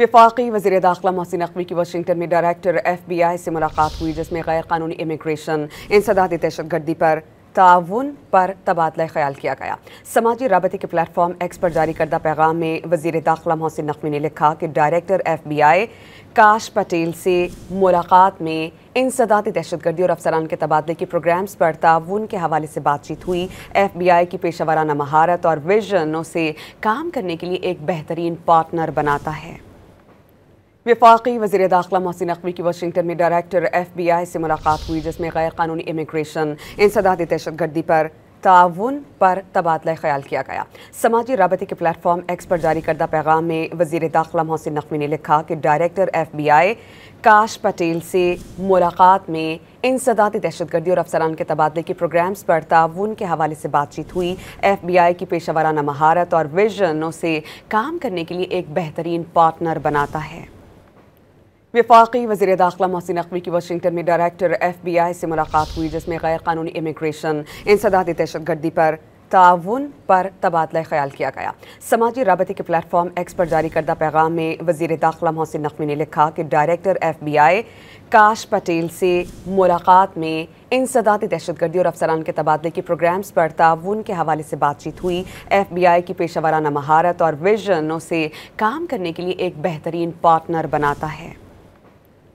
वफाकी वज़ीर दाखिला मोहसिन नकवी की वाशिंगटन में डायरेक्टर FBI से मुलाकात हुई, जिसमें गैर कानूनी इमिग्रेशन, इंसदादी दहशतगर्दी पर ताउन पर तबादला ख्याल किया गया। समाजी राबते के प्लेटफॉर्म एक्स पर जारी करदा पैगाम में वज़ीर दाखिला मोहसिन नकवी ने लिखा कि डायरेक्टर FBI काश पटेल से मुलाकात में इंसदादी दहशतगर्दी और अफसरान के तबादले के प्रोग्राम्स पर ताउन के हवाले से बातचीत हुई। FBI की पेशेवराना महारत और विजन उसे काम करने के लिए एक बेहतरीन पार्टनर बनाता है। वफाकी वज़ीर दाखिला मोहसिन नकवी की वाशिंगटन में डायरेक्टर FBI से मुलाकात हुई, जिसमें गैर कानूनी इमिग्रेशन, इंसदादी दहशतगर्दी पर ताउन पर तबादला ख्याल किया गया। समाजी राबते के प्लेटफॉर्म एक्स पर जारी करदा पैगाम में वज़ीर दाखिला मोहसिन नकवी ने लिखा कि डायरेक्टर FBI काश पटेल से मुलाकात में इंसदादी दहशतगर्दी और अफसरान के तबादले के प्रोग्राम्स पर ताउन के हवाले से बातचीत हुई। FBI की पेशेवराना महारत और विजन उसे काम करने के लिए एक बेहतरीन पार्टनर बनाता है। वफाकी वज़ीर दाखिला मोहसिन नकवी की वाशिंगटन में डायरेक्टर FBI से मुलाकात हुई, जिसमें गैर कानूनी इमिग्रेशन, इंसदादी दहशतगर्दी पर ताउन पर तबादला ख्याल किया गया। समाजी राबते के प्लेटफॉर्म एक्स पर जारी करदा पैगाम में वज़ीर दाखिला मोहसिन नकवी ने लिखा कि डायरेक्टर FBI काश पटेल से मुलाकात में इंसदादी दहशतगर्दी और अफसरान के तबादले के प्रोग्राम्स पर ताउन के हवाले से बातचीत हुई। FBI की पेशेवराना महारत और विजन उसे काम करने के लिए एक बेहतरीन पार्टनर बनाता है।